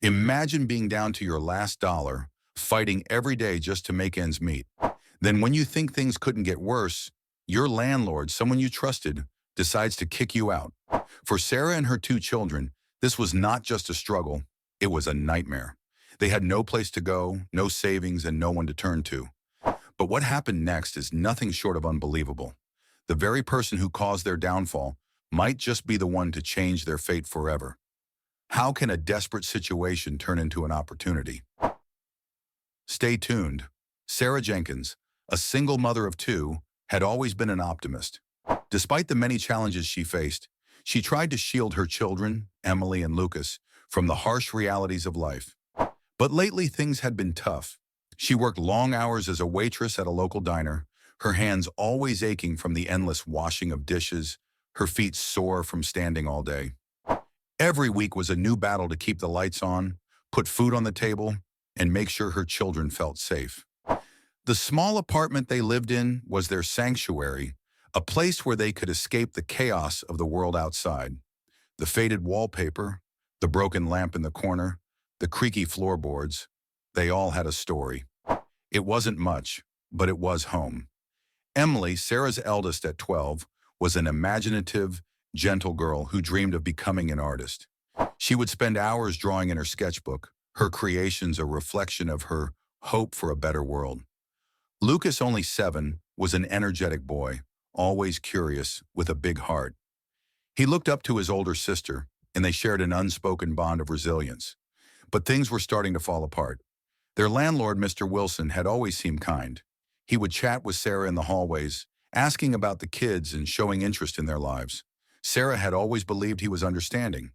Imagine being down to your last dollar, fighting every day just to make ends meet. Then when you think things couldn't get worse, your landlord, someone you trusted, decides to kick you out. For Sarah and her two children, this was not just a struggle, it was a nightmare. They had no place to go, no savings, and no one to turn to. But what happened next is nothing short of unbelievable. The very person who caused their downfall might just be the one to change their fate forever. How can a desperate situation turn into an opportunity? Stay tuned. Sarah Jenkins, a single mother of two, had always been an optimist. Despite the many challenges she faced, she tried to shield her children, Emily and Lucas, from the harsh realities of life. But lately things had been tough. She worked long hours as a waitress at a local diner, her hands always aching from the endless washing of dishes, her feet sore from standing all day. Every week was a new battle to keep the lights on, put food on the table, and make sure her children felt safe. The small apartment they lived in was their sanctuary, a place where they could escape the chaos of the world outside. The faded wallpaper, the broken lamp in the corner, the creaky floorboards, they all had a story. It wasn't much, but it was home. Emily, Sarah's eldest at 12, was an imaginative, gentle girl who dreamed of becoming an artist. She would spend hours drawing in her sketchbook, her creations a reflection of her hope for a better world. Lucas, only 7, was an energetic boy, always curious, with a big heart. He looked up to his older sister, and they shared an unspoken bond of resilience. But things were starting to fall apart. Their landlord, Mr. Wilson, had always seemed kind. He would chat with Sarah in the hallways, asking about the kids and showing interest in their lives. Sarah had always believed he was understanding.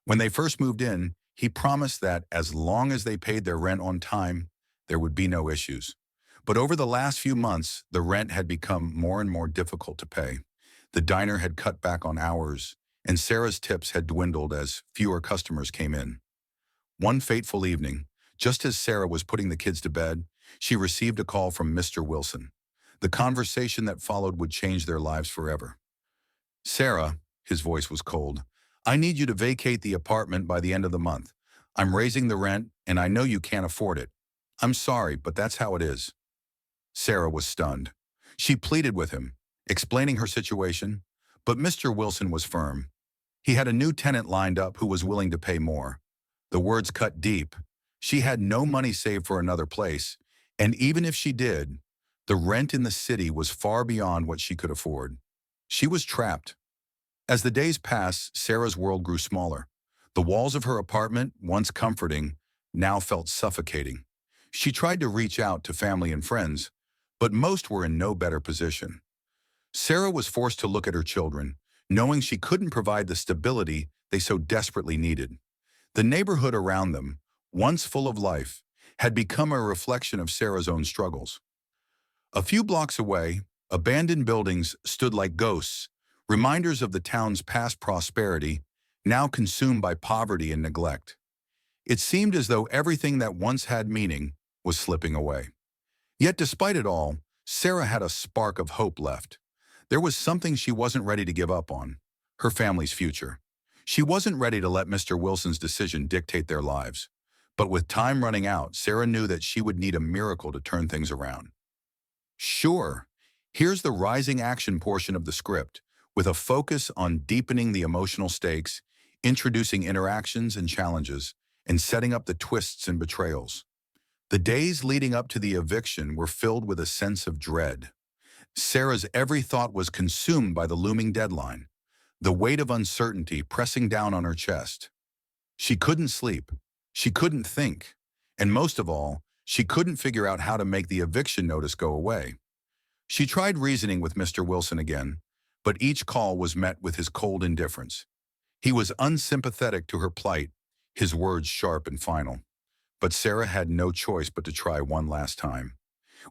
When they first moved in, he promised that as long as they paid their rent on time, there would be no issues. But over the last few months, the rent had become more and more difficult to pay. The diner had cut back on hours, and Sarah's tips had dwindled as fewer customers came in. One fateful evening, just as Sarah was putting the kids to bed, she received a call from Mr. Wilson. The conversation that followed would change their lives forever. "Sarah," his voice was cold, "I need you to vacate the apartment by the end of the month. I'm raising the rent, and I know you can't afford it. I'm sorry, but that's how it is." Sarah was stunned. She pleaded with him, explaining her situation, but Mr. Wilson was firm. He had a new tenant lined up who was willing to pay more. The words cut deep. She had no money saved for another place, and even if she did, the rent in the city was far beyond what she could afford. She was trapped. As the days passed, Sarah's world grew smaller. The walls of her apartment, once comforting, now felt suffocating. She tried to reach out to family and friends, but most were in no better position. Sarah was forced to look at her children, knowing she couldn't provide the stability they so desperately needed. The neighborhood around them, once full of life, had become a reflection of Sarah's own struggles. A few blocks away, abandoned buildings stood like ghosts, reminders of the town's past prosperity, now consumed by poverty and neglect. It seemed as though everything that once had meaning was slipping away. Yet despite it all, Sarah had a spark of hope left. There was something she wasn't ready to give up on: her family's future. She wasn't ready to let Mr. Wilson's decision dictate their lives. But with time running out, Sarah knew that she would need a miracle to turn things around. Sure, here's the rising action portion of the script, with a focus on deepening the emotional stakes, introducing interactions and challenges, and setting up the twists and betrayals. The days leading up to the eviction were filled with a sense of dread. Sarah's every thought was consumed by the looming deadline, the weight of uncertainty pressing down on her chest. She couldn't sleep, she couldn't think, and most of all, she couldn't figure out how to make the eviction notice go away. She tried reasoning with Mr. Wilson again, but each call was met with his cold indifference. He was unsympathetic to her plight, his words sharp and final. But Sarah had no choice but to try one last time.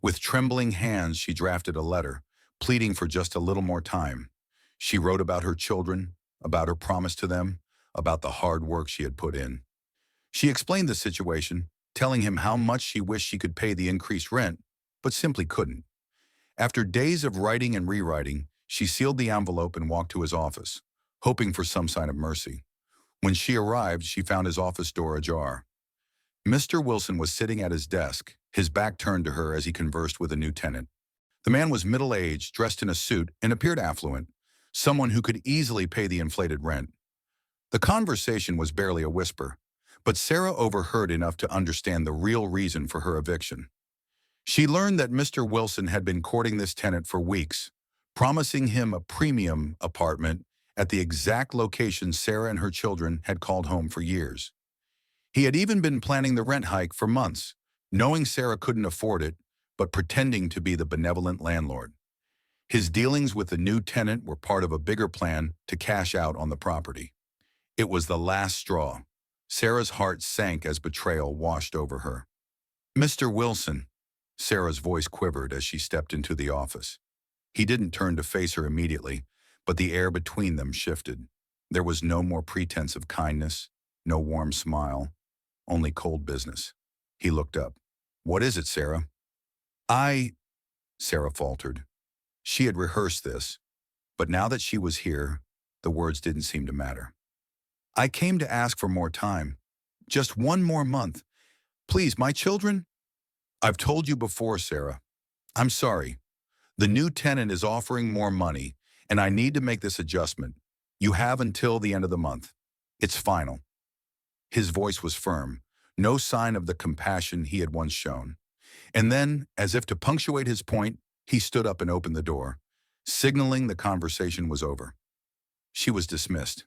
With trembling hands, she drafted a letter, pleading for just a little more time. She wrote about her children, about her promise to them, about the hard work she had put in. She explained the situation, telling him how much she wished she could pay the increased rent, but simply couldn't. After days of writing and rewriting, she sealed the envelope and walked to his office, hoping for some sign of mercy. When she arrived, she found his office door ajar. Mr. Wilson was sitting at his desk, his back turned to her as he conversed with a new tenant. The man was middle-aged, dressed in a suit, and appeared affluent, someone who could easily pay the inflated rent. The conversation was barely a whisper, but Sarah overheard enough to understand the real reason for her eviction. She learned that Mr. Wilson had been courting this tenant for weeks, promising him a premium apartment at the exact location Sarah and her children had called home for years. He had even been planning the rent hike for months, knowing Sarah couldn't afford it, but pretending to be the benevolent landlord. His dealings with the new tenant were part of a bigger plan to cash out on the property. It was the last straw. Sarah's heart sank as betrayal washed over her. "Mr. Wilson," Sarah's voice quivered as she stepped into the office. He didn't turn to face her immediately, but the air between them shifted. There was no more pretense of kindness, no warm smile, only cold business. He looked up. "What is it, Sarah?" Sarah faltered. She had rehearsed this, but now that she was here, the words didn't seem to matter. "I came to ask for more time. Just one more month. Please, my children?" "I've told you before, Sarah. I'm sorry. The new tenant is offering more money, and I need to make this adjustment. You have until the end of the month. It's final." His voice was firm, no sign of the compassion he had once shown. And then, as if to punctuate his point, he stood up and opened the door, signaling the conversation was over. She was dismissed.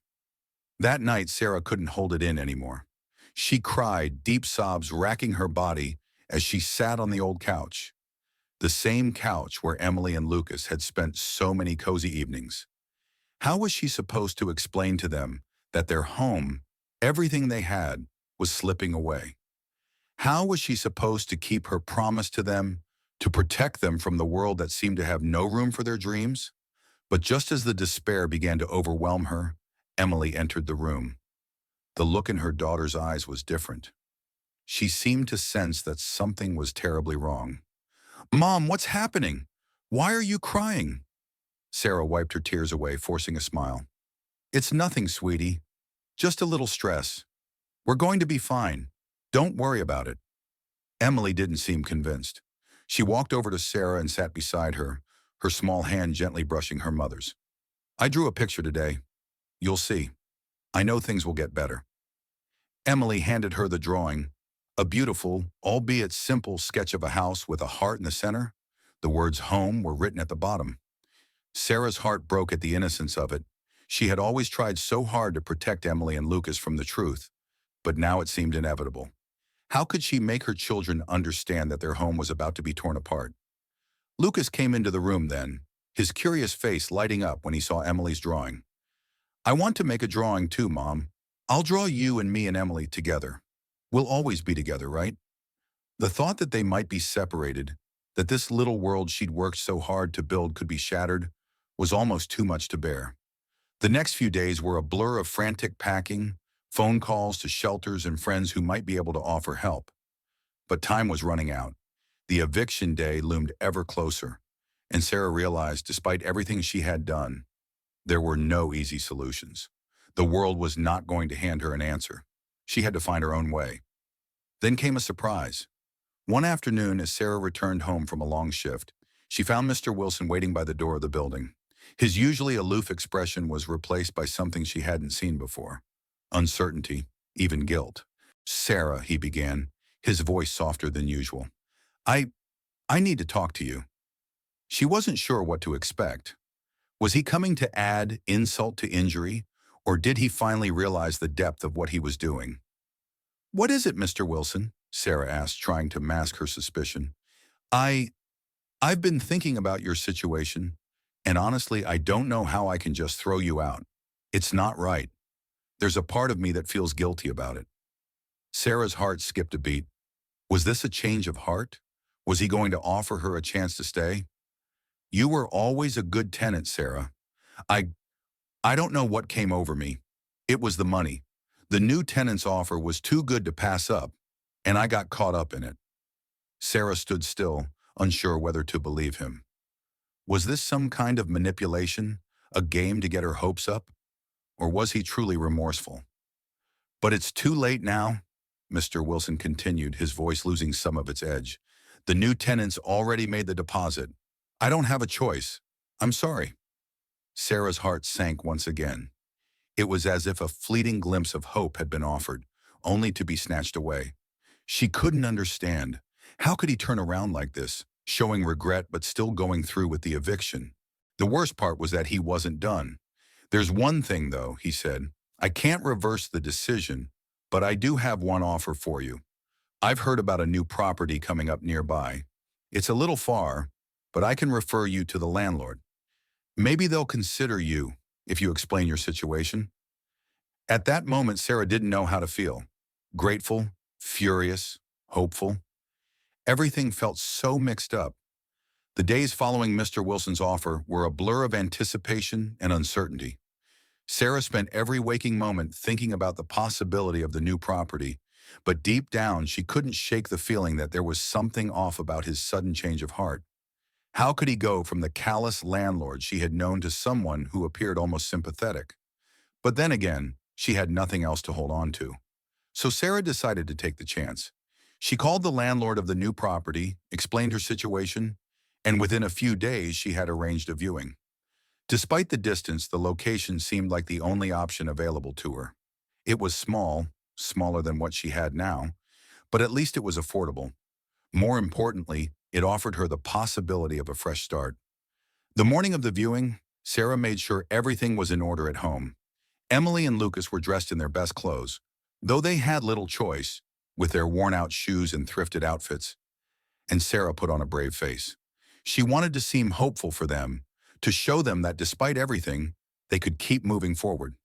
That night, Sarah couldn't hold it in anymore. She cried, deep sobs racking her body as she sat on the old couch. The same couch where Emily and Lucas had spent so many cozy evenings. How was she supposed to explain to them that their home, everything they had, was slipping away? How was she supposed to keep her promise to them, to protect them from the world that seemed to have no room for their dreams? But just as the despair began to overwhelm her, Emily entered the room. The look in her daughter's eyes was different. She seemed to sense that something was terribly wrong. "Mom, what's happening? Why are you crying?" Sarah wiped her tears away, forcing a smile. "It's nothing, sweetie. Just a little stress. We're going to be fine. Don't worry about it." Emily didn't seem convinced. She walked over to Sarah and sat beside her, her small hand gently brushing her mother's. "I drew a picture today. You'll see. I know things will get better." Emily handed her the drawing, a beautiful, albeit simple sketch of a house with a heart in the center. The words "home" were written at the bottom. Sarah's heart broke at the innocence of it. She had always tried so hard to protect Emily and Lucas from the truth, but now it seemed inevitable. How could she make her children understand that their home was about to be torn apart? Lucas came into the room then, his curious face lighting up when he saw Emily's drawing. "I want to make a drawing too, Mom. I'll draw you and me and Emily together. We'll always be together, right?" The thought that they might be separated, that this little world she'd worked so hard to build could be shattered, was almost too much to bear. The next few days were a blur of frantic packing, phone calls to shelters and friends who might be able to offer help. But time was running out. The eviction day loomed ever closer, and Sarah realized, despite everything she had done, there were no easy solutions. The world was not going to hand her an answer. She had to find her own way. Then came a surprise. One afternoon, as Sarah returned home from a long shift, she found Mr. Wilson waiting by the door of the building. His usually aloof expression was replaced by something she hadn't seen before. Uncertainty, even guilt. "Sarah," he began, his voice softer than usual. I need to talk to you." She wasn't sure what to expect. Was he coming to add insult to injury, or did he finally realize the depth of what he was doing? "What is it, Mr. Wilson?" Sarah asked, trying to mask her suspicion. I've been thinking about your situation, and honestly, I don't know how I can just throw you out. It's not right. There's a part of me that feels guilty about it." Sarah's heart skipped a beat. Was this a change of heart? Was he going to offer her a chance to stay? "You were always a good tenant, Sarah. I don't know what came over me. It was the money. The new tenant's offer was too good to pass up, and I got caught up in it." Sarah stood still, unsure whether to believe him. Was this some kind of manipulation, a game to get her hopes up? Or was he truly remorseful? "But it's too late now. Mr. Wilson continued, his voice losing some of its edge. The new tenants already made the deposit. I don't have a choice. I'm sorry. Sarah's heart sank once again. It was as if a fleeting glimpse of hope had been offered, only to be snatched away. She couldn't understand. How could he turn around like this, showing regret but still going through with the eviction? The worst part was that he wasn't done. There's one thing, though, he said. I can't reverse the decision, but I do have one offer for you. I've heard about a new property coming up nearby. It's a little far, but I can refer you to the landlord. Maybe they'll consider you if you explain your situation. At that moment, Sarah didn't know how to feel. Grateful, furious, hopeful. Everything felt so mixed up. The days following Mr. Wilson's offer were a blur of anticipation and uncertainty. Sarah spent every waking moment thinking about the possibility of the new property, but deep down she couldn't shake the feeling that there was something off about his sudden change of heart. How could he go from the callous landlord she had known to someone who appeared almost sympathetic? But then again, she had nothing else to hold on to. So Sarah decided to take the chance. She called the landlord of the new property, explained her situation, and within a few days she had arranged a viewing. Despite the distance, the location seemed like the only option available to her. It was small, smaller than what she had now, but at least it was affordable. More importantly, it offered her the possibility of a fresh start. The morning of the viewing, Sarah made sure everything was in order at home. Emily and Lucas were dressed in their best clothes, though they had little choice, with their worn-out shoes and thrifted outfits. And Sarah put on a brave face. She wanted to seem hopeful for them, to show them that despite everything, they could keep moving forward.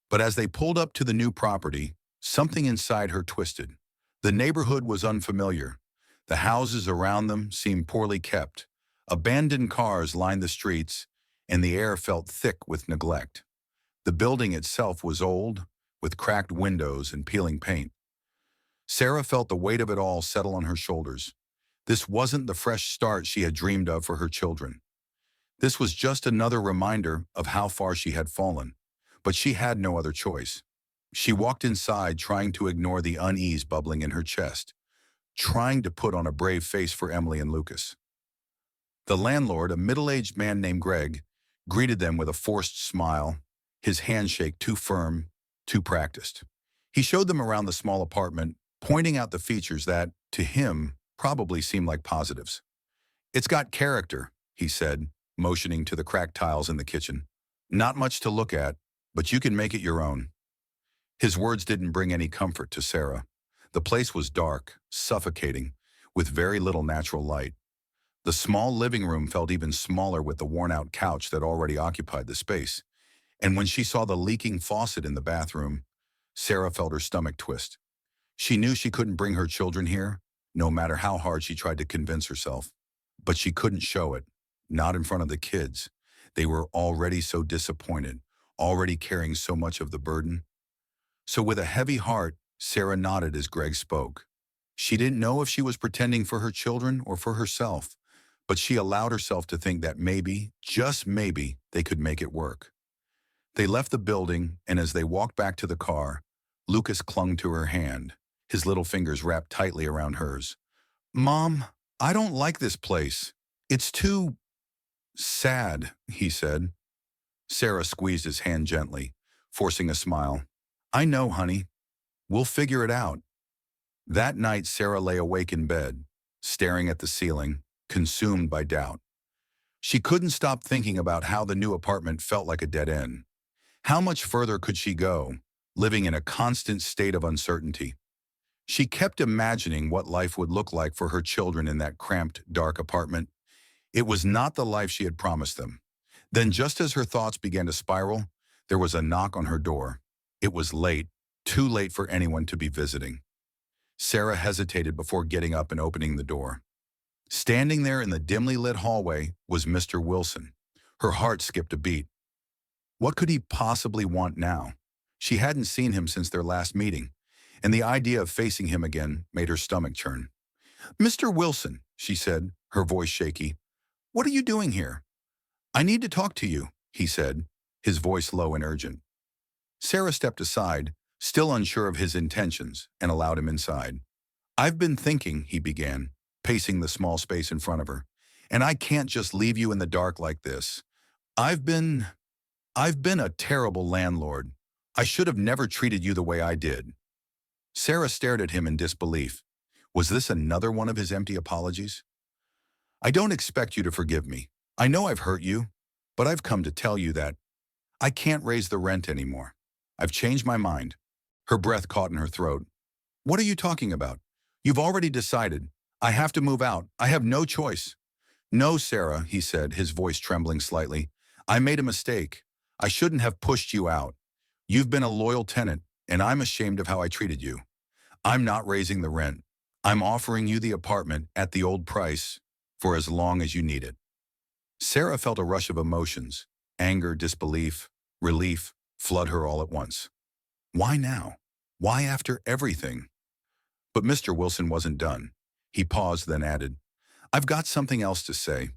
But as they pulled up to the new property, something inside her twisted. The neighborhood was unfamiliar. The houses around them seemed poorly kept. Abandoned cars lined the streets, and the air felt thick with neglect. The building itself was old, with cracked windows and peeling paint. Sarah felt the weight of it all settle on her shoulders. This wasn't the fresh start she had dreamed of for her children. This was just another reminder of how far she had fallen. But she had no other choice. She walked inside, trying to ignore the unease bubbling in her chest, trying to put on a brave face for Emily and Lucas. The landlord, a middle-aged man named Greg, greeted them with a forced smile, his handshake too firm, too practiced. He showed them around the small apartment, pointing out the features that, to him, probably seemed like positives. It's got character, he said, motioning to the cracked tiles in the kitchen. Not much to look at, but you can make it your own. His words didn't bring any comfort to Sarah. The place was dark, suffocating, with very little natural light. The small living room felt even smaller with the worn-out couch that already occupied the space. And when she saw the leaking faucet in the bathroom, Sarah felt her stomach twist. She knew she couldn't bring her children here, no matter how hard she tried to convince herself. But she couldn't show it, not in front of the kids. They were already so disappointed, already carrying so much of the burden. So with a heavy heart, Sarah nodded as Greg spoke. She didn't know if she was pretending for her children or for herself, but she allowed herself to think that maybe, just maybe, they could make it work. They left the building, and as they walked back to the car, Lucas clung to her hand, his little fingers wrapped tightly around hers. "Mom, I don't like this place. It's too sad," he said. Sarah squeezed his hand gently, forcing a smile. "I know, honey. We'll figure it out." That night, Sarah lay awake in bed, staring at the ceiling, consumed by doubt. She couldn't stop thinking about how the new apartment felt like a dead end. How much further could she go, living in a constant state of uncertainty? She kept imagining what life would look like for her children in that cramped, dark apartment. It was not the life she had promised them. Then, just as her thoughts began to spiral, there was a knock on her door. It was late, too late for anyone to be visiting. Sarah hesitated before getting up and opening the door. Standing there in the dimly lit hallway was Mr. Wilson. Her heart skipped a beat. What could he possibly want now? She hadn't seen him since their last meeting, and the idea of facing him again made her stomach churn. "Mr. Wilson," she said, her voice shaky, "what are you doing here?" "I need to talk to you," he said, his voice low and urgent. Sarah stepped aside, still unsure of his intentions, and allowed him inside. "I've been thinking," he began, pacing the small space in front of her, "and I can't just leave you in the dark like this. I've been, I've been a terrible landlord. I should have never treated you the way I did." Sarah stared at him in disbelief. Was this another one of his empty apologies? "I don't expect you to forgive me. I know I've hurt you, but I've come to tell you that I can't raise the rent anymore. I've changed my mind." Her breath caught in her throat. "What are you talking about? You've already decided. I have to move out. I have no choice." "No, Sarah," he said, his voice trembling slightly. "I made a mistake. I shouldn't have pushed you out. You've been a loyal tenant, and I'm ashamed of how I treated you. I'm not raising the rent. I'm offering you the apartment at the old price for as long as you need it." Sarah felt a rush of emotions, anger, disbelief, relief, flood her all at once. Why now? Why after everything? But Mr. Wilson wasn't done. He paused, then added, "I've got something else to say.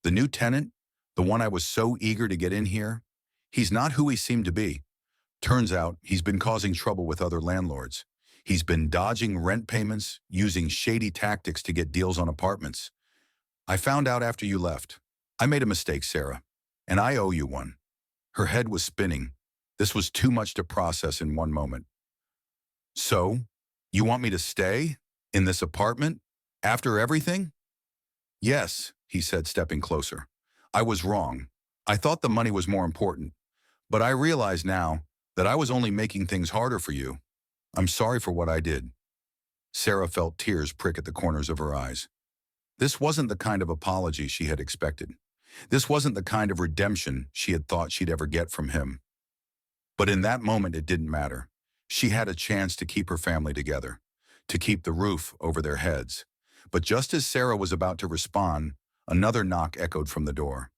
The new tenant, the one I was so eager to get in here, he's not who he seemed to be. Turns out he's been causing trouble with other landlords. He's been dodging rent payments, using shady tactics to get deals on apartments. I found out after you left. I made a mistake, Sarah, and I owe you one." Her head was spinning. This was too much to process in one moment. "So, you want me to stay in this apartment after everything?" "Yes," he said, stepping closer. "I was wrong. I thought the money was more important, but I realize now that I was only making things harder for you. I'm sorry for what I did." Sarah felt tears prick at the corners of her eyes. This wasn't the kind of apology she had expected. This wasn't the kind of redemption she had thought she'd ever get from him. But in that moment, it didn't matter. She had a chance to keep her family together, to keep the roof over their heads. But just as Sarah was about to respond, another knock echoed from the door.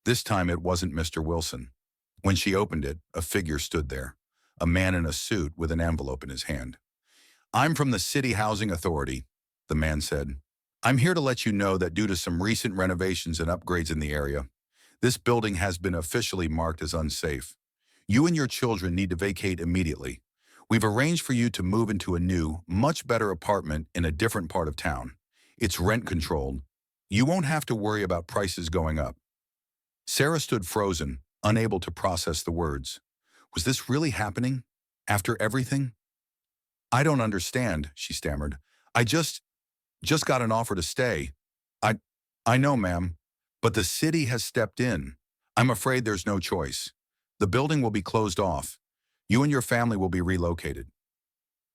This time it wasn't Mr. Wilson. When she opened it, a figure stood there, a man in a suit with an envelope in his hand. "I'm from the City Housing Authority," the man said. "I'm here to let you know that due to some recent renovations and upgrades in the area, this building has been officially marked as unsafe. You and your children need to vacate immediately. We've arranged for you to move into a new, much better apartment in a different part of town. It's rent-controlled. You won't have to worry about prices going up." Sarah stood frozen, unable to process the words. Was this really happening? After everything? "I don't understand," she stammered. "I just got an offer to stay." I, I know, ma'am, but the city has stepped in. I'm afraid there's no choice. The building will be closed off. You and your family will be relocated."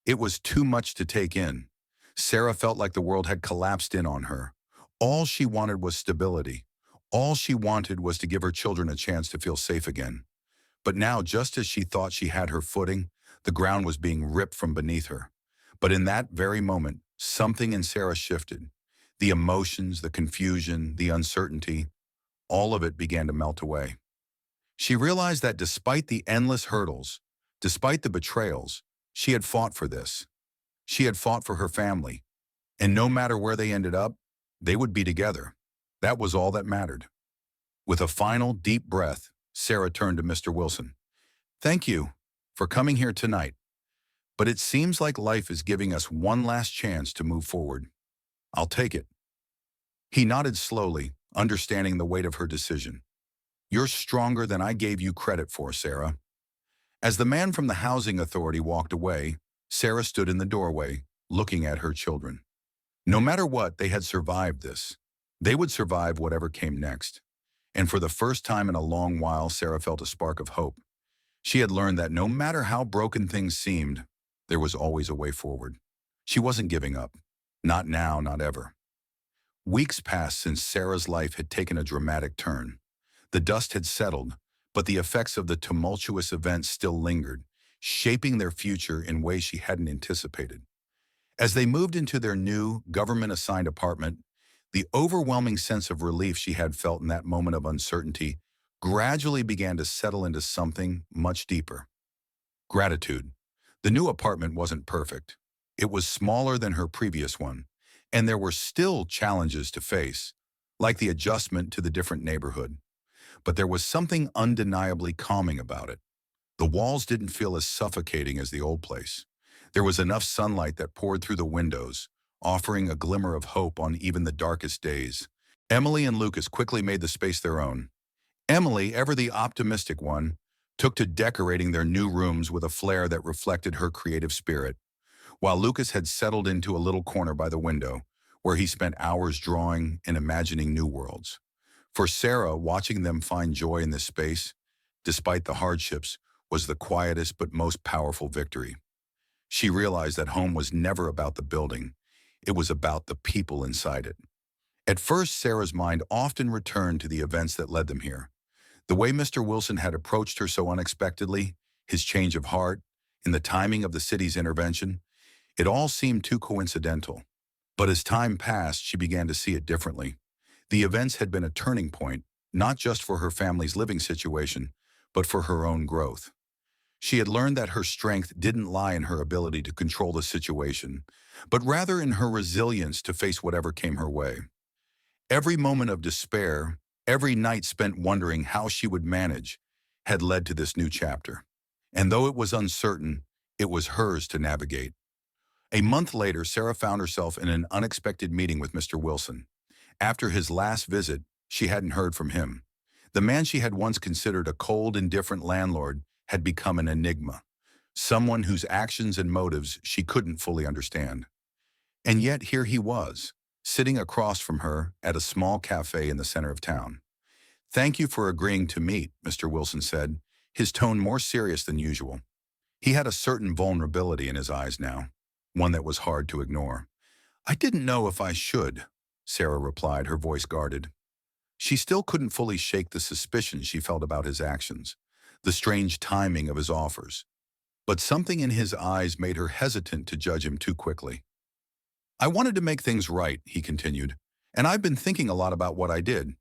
It was too much to take in. Sarah felt like the world had collapsed in on her. All she wanted was stability. All she wanted was to give her children a chance to feel safe again. But now, just as she thought she had her footing, the ground was being ripped from beneath her. But in that very moment, something in Sarah shifted. The emotions, the confusion, the uncertainty, all of it began to melt away. She realized that despite the endless hurdles, despite the betrayals, she had fought for this. She had fought for her family. And no matter where they ended up, they would be together. That was all that mattered. With a final deep breath, Sarah turned to Mr. Wilson. "Thank you for coming here tonight. But it seems like life is giving us one last chance to move forward. I'll take it." He nodded slowly, understanding the weight of her decision. "You're stronger than I gave you credit for, Sarah." As the man from the housing authority walked away, Sarah stood in the doorway, looking at her children. No matter what, they had survived this. They would survive whatever came next. And for the first time in a long while, Sarah felt a spark of hope. She had learned that no matter how broken things seemed, there was always a way forward. She wasn't giving up. Not now, not ever. Weeks passed since Sarah's life had taken a dramatic turn. The dust had settled, but the effects of the tumultuous events still lingered, shaping their future in ways she hadn't anticipated. As they moved into their new, government-assigned apartment, the overwhelming sense of relief she had felt in that moment of uncertainty gradually began to settle into something much deeper. Gratitude. The new apartment wasn't perfect. It was smaller than her previous one, and there were still challenges to face, like the adjustment to the different neighborhood. But there was something undeniably calming about it. The walls didn't feel as suffocating as the old place. There was enough sunlight that poured through the windows, offering a glimmer of hope on even the darkest days. Emily and Lucas quickly made the space their own. Emily, ever the optimistic one, took to decorating their new rooms with a flair that reflected her creative spirit, while Lucas had settled into a little corner by the window, where he spent hours drawing and imagining new worlds. For Sarah, watching them find joy in this space, despite the hardships, was the quietest but most powerful victory. She realized that home was never about the building. It was about the people inside it. At first, Sarah's mind often returned to the events that led them here. The way Mr. Wilson had approached her so unexpectedly, his change of heart, and the timing of the city's intervention, it all seemed too coincidental. But as time passed, she began to see it differently. The events had been a turning point, not just for her family's living situation, but for her own growth. She had learned that her strength didn't lie in her ability to control the situation, but rather in her resilience to face whatever came her way. Every moment of despair, every night spent wondering how she would manage, had led to this new chapter. And though it was uncertain, it was hers to navigate. A month later, Sarah found herself in an unexpected meeting with Mr. Wilson. After his last visit, she hadn't heard from him. The man she had once considered a cold, indifferent landlord had become an enigma, someone whose actions and motives she couldn't fully understand. And yet here he was, sitting across from her at a small cafe in the center of town. "Thank you for agreeing to meet," Mr. Wilson said, his tone more serious than usual. He had a certain vulnerability in his eyes now, one that was hard to ignore. "I didn't know if I should," Sarah replied, her voice guarded. She still couldn't fully shake the suspicion she felt about his actions, the strange timing of his offers. But something in his eyes made her hesitant to judge him too quickly. "I wanted to make things right," he continued, "and I've been thinking a lot about what I did.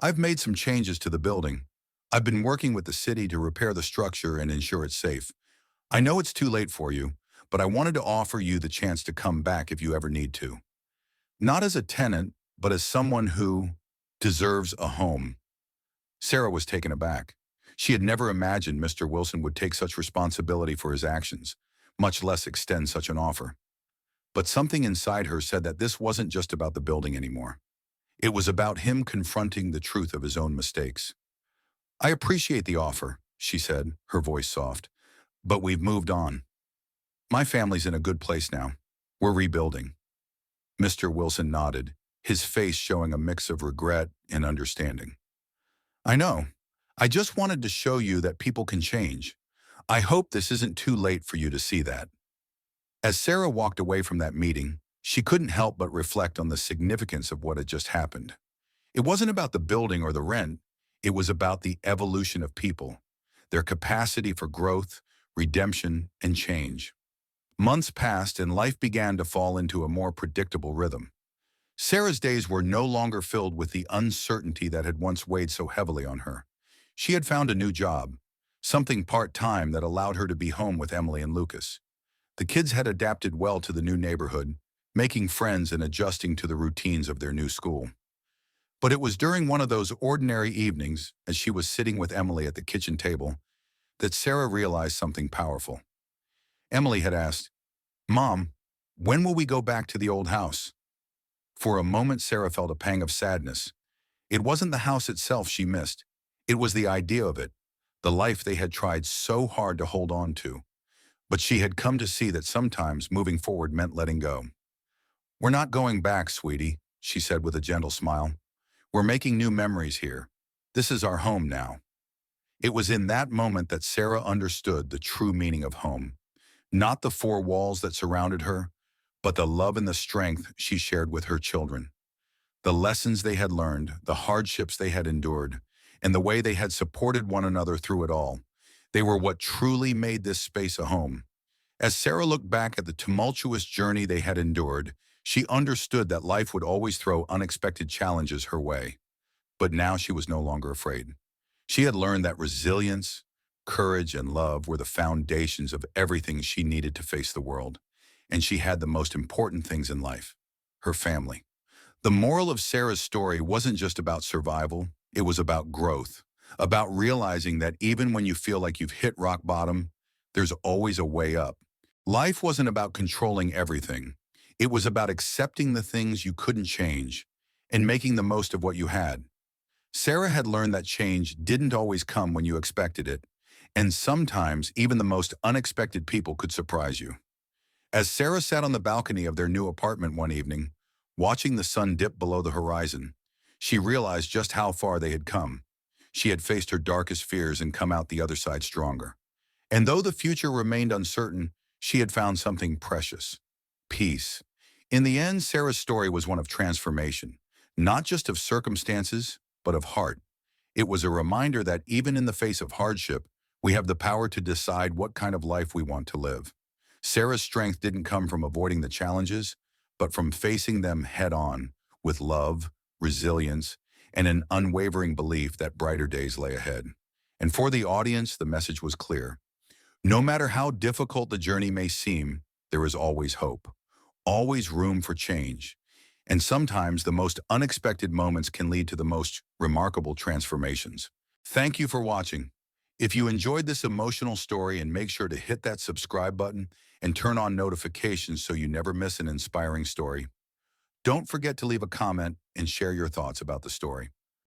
I've made some changes to the building. I've been working with the city to repair the structure and ensure it's safe. I know it's too late for you, but I wanted to offer you the chance to come back if you ever need to. Not as a tenant, but as someone who deserves a home." Sarah was taken aback. She had never imagined Mr. Wilson would take such responsibility for his actions, much less extend such an offer. But something inside her said that this wasn't just about the building anymore. It was about him confronting the truth of his own mistakes. "I appreciate the offer," she said, her voice soft, "but we've moved on. My family's in a good place now. We're rebuilding." Mr. Wilson nodded, his face showing a mix of regret and understanding. "I know. I just wanted to show you that people can change. I hope this isn't too late for you to see that." As Sarah walked away from that meeting, she couldn't help but reflect on the significance of what had just happened. It wasn't about the building or the rent. It was about the evolution of people, their capacity for growth, redemption, and change. Months passed and life began to fall into a more predictable rhythm. Sarah's days were no longer filled with the uncertainty that had once weighed so heavily on her. She had found a new job, something part-time that allowed her to be home with Emily and Lucas. The kids had adapted well to the new neighborhood, making friends and adjusting to the routines of their new school. But it was during one of those ordinary evenings, as she was sitting with Emily at the kitchen table, that Sarah realized something powerful. Emily had asked, "Mom, when will we go back to the old house?" For a moment, Sarah felt a pang of sadness. It wasn't the house itself she missed. It was the idea of it, the life they had tried so hard to hold on to. But she had come to see that sometimes moving forward meant letting go. "We're not going back, sweetie," she said with a gentle smile. "We're making new memories here. This is our home now." It was in that moment that Sarah understood the true meaning of home. Not the four walls that surrounded her, but the love and the strength she shared with her children. The lessons they had learned, the hardships they had endured, and the way they had supported one another through it all. They were what truly made this space a home. As Sarah looked back at the tumultuous journey they had endured, she understood that life would always throw unexpected challenges her way. But now she was no longer afraid. She had learned that resilience, courage, and love were the foundations of everything she needed to face the world. And she had the most important things in life, her family. The moral of Sarah's story wasn't just about survival, it was about growth. about realizing that even when you feel like you've hit rock bottom, there's always a way up. Life wasn't about controlling everything. It was about accepting the things you couldn't change and making the most of what you had. Sarah had learned that change didn't always come when you expected it, and sometimes even the most unexpected people could surprise you. As Sarah sat on the balcony of their new apartment one evening, watching the sun dip below the horizon, she realized just how far they had come. She had faced her darkest fears and come out the other side stronger. And though the future remained uncertain, she had found something precious: peace. In the end, Sarah's story was one of transformation, not just of circumstances, but of heart. It was a reminder that even in the face of hardship, we have the power to decide what kind of life we want to live. Sarah's strength didn't come from avoiding the challenges, but from facing them head on with love, resilience, and an unwavering belief that brighter days lay ahead. And for the audience, the message was clear. No matter how difficult the journey may seem, there is always hope, always room for change. And sometimes the most unexpected moments can lead to the most remarkable transformations. Thank you for watching. If you enjoyed this emotional story, and make sure to hit that subscribe button and turn on notifications so you never miss an inspiring story. Don't forget to leave a comment and share your thoughts about the story.